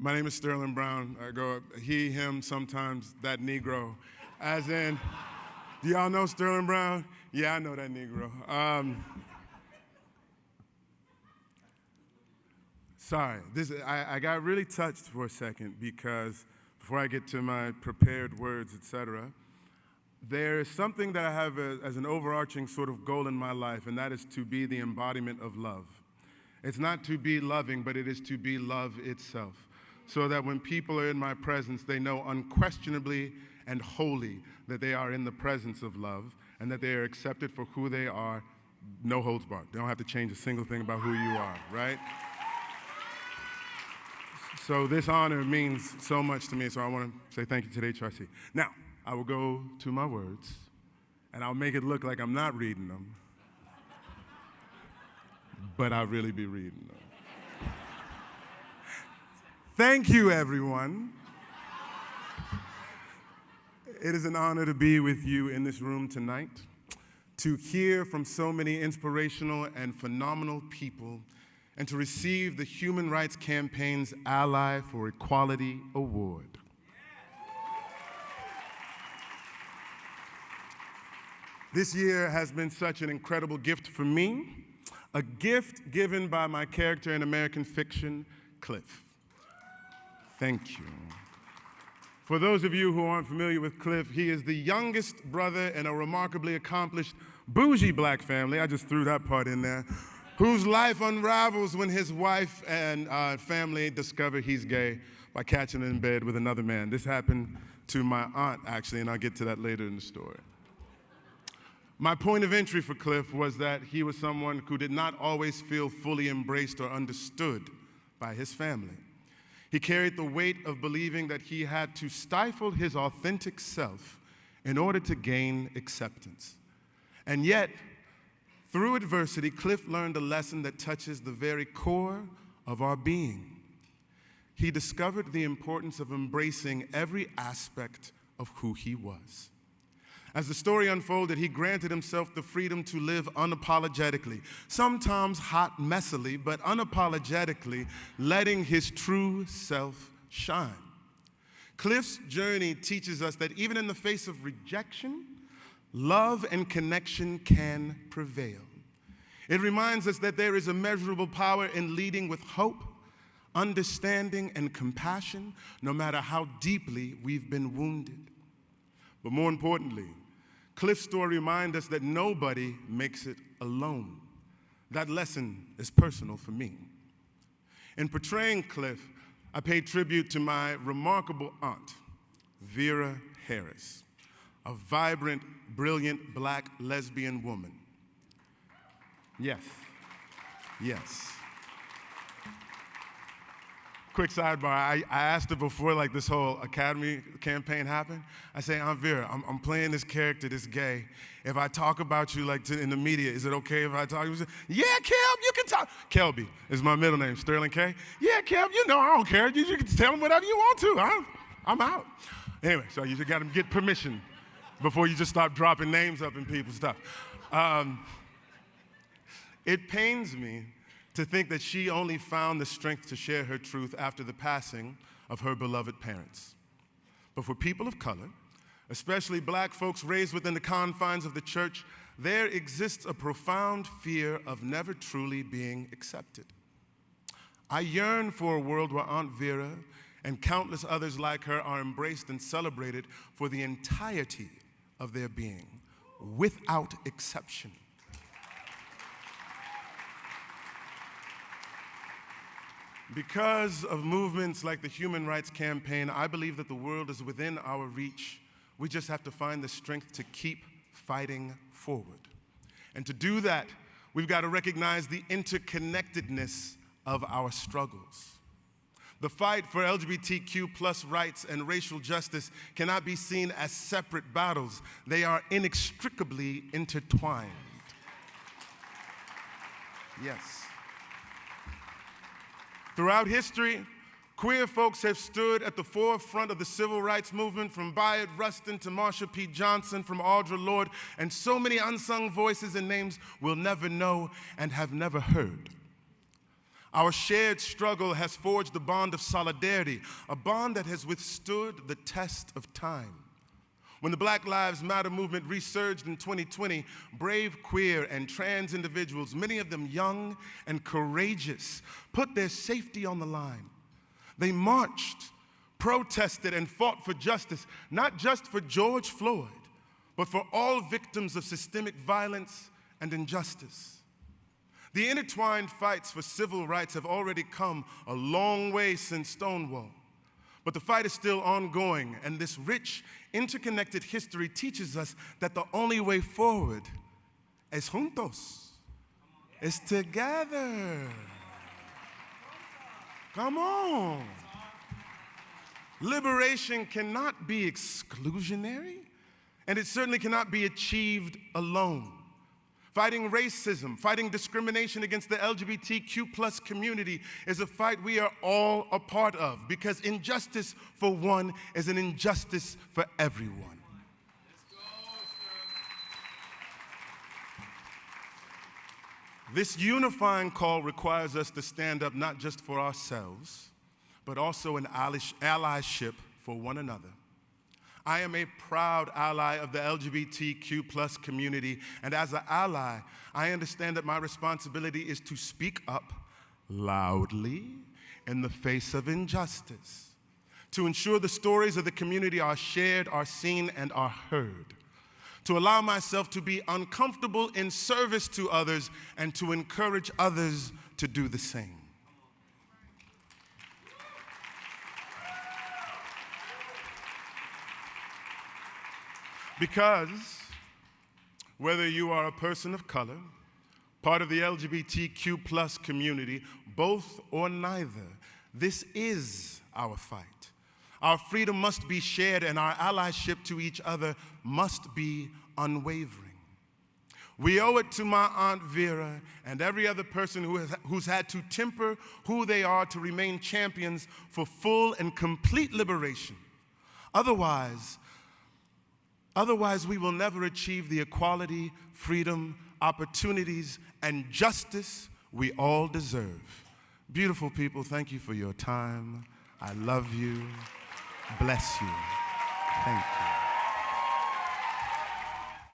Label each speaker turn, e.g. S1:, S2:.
S1: My name is Sterling Brown. I go he, him, sometimes that Negro. As in, do y'all know Sterling Brown? Yeah, I know that Negro. Sorry, I got really touched for a second because before I get to my prepared words, etc., there is something that I have as an overarching sort of goal in my life, and that is to be the embodiment of love. It's not to be loving, but it is to be love itself, so that when people are in my presence, they know unquestionably and wholly that they are in the presence of love and that they are accepted for who they are, no holds barred. They don't have to change a single thing about who you are, right? So this honor means so much to me, so I want to say thank you to the HRC. Now, I will go to my words, and I'll make it look like I'm not reading them, but I'll really be reading them. Thank you, everyone. It is an honor to be with you in this room tonight, to hear from so many inspirational and phenomenal people, and to receive the Human Rights Campaign's Ally for Equality Award. This year has been such an incredible gift for me, a gift given by my character in American fiction, Cliff. Thank you. For those of you who aren't familiar with Cliff, he is the youngest brother in a remarkably accomplished, bougie black family, I just threw that part in there, whose life unravels when his wife and family discover he's gay by catching him in bed with another man. This happened to my aunt, actually, and I'll get to that later in the story. My point of entry for Cliff was that he was someone who did not always feel fully embraced or understood by his family. He carried the weight of believing that he had to stifle his authentic self in order to gain acceptance. And yet, through adversity, Cliff learned a lesson that touches the very core of our being. He discovered the importance of embracing every aspect of who he was. As the story unfolded, he granted himself the freedom to live unapologetically, sometimes hot messily, but unapologetically letting his true self shine. Cliff's journey teaches us that even in the face of rejection, love and connection can prevail. It reminds us that there is immeasurable power in leading with hope, understanding, and compassion, no matter how deeply we've been wounded. But more importantly, Cliff's story reminds us that nobody makes it alone. That lesson is personal for me. In portraying Cliff, I paid tribute to my remarkable aunt, Vera Harris, a vibrant, brilliant black lesbian woman. Yes, yes. Quick sidebar, I asked her before like this whole Academy campaign happened. I say, Aunt Vera, I'm playing this character, this gay. If I talk about you like in the media, is it okay if I talk? She said, yeah, Kelb, you can talk. Kelby is my middle name, Sterling K. Yeah, Kelb, you know I don't care. You can tell them whatever you want to. I'm out. Anyway, so you just got to get permission before you just start dropping names up in people's stuff. It pains me to think that she only found the strength to share her truth after the passing of her beloved parents. But for people of color, especially black folks raised within the confines of the church, there exists a profound fear of never truly being accepted. I yearn for a world where Aunt Vera and countless others like her are embraced and celebrated for the entirety of their being, without exception. Because of movements like the Human Rights Campaign, I believe that the world is within our reach. We just have to find the strength to keep fighting forward. And to do that, we've got to recognize the interconnectedness of our struggles. The fight for LGBTQ plus rights and racial justice cannot be seen as separate battles. They are inextricably intertwined. Yes. Throughout history, queer folks have stood at the forefront of the civil rights movement, from Bayard Rustin to Marsha P. Johnson, from Audre Lorde, and so many unsung voices and names we'll never know and have never heard. Our shared struggle has forged a bond of solidarity, a bond that has withstood the test of time. When the Black Lives Matter movement resurged in 2020, brave queer and trans individuals, many of them young and courageous, put their safety on the line. They marched, protested, and fought for justice, not just for George Floyd, but for all victims of systemic violence and injustice. The intertwined fights for civil rights have already come a long way since Stonewall. But the fight is still ongoing, and this rich, interconnected history teaches us that the only way forward is juntos, is together. Come on. Liberation cannot be exclusionary, and it certainly cannot be achieved alone. Fighting racism, fighting discrimination against the LGBTQ+ community is a fight we are all a part of, because injustice for one is an injustice for everyone. This unifying call requires us to stand up not just for ourselves, but also in allyship for one another. I am a proud ally of the LGBTQ+ community, and as an ally, I understand that my responsibility is to speak up loudly in the face of injustice, to ensure the stories of the community are shared, are seen, and are heard, to allow myself to be uncomfortable in service to others, and to encourage others to do the same. Because whether you are a person of color, part of the LGBTQ+ community, both or neither, this is our fight. Our freedom must be shared, and our allyship to each other must be unwavering. We owe it to my Aunt Vera and every other person who's had to temper who they are to remain champions for full and complete liberation. Otherwise, we will never achieve the equality, freedom, opportunities, and justice we all deserve. Beautiful people, thank you for your time. I love you. Bless you. Thank you.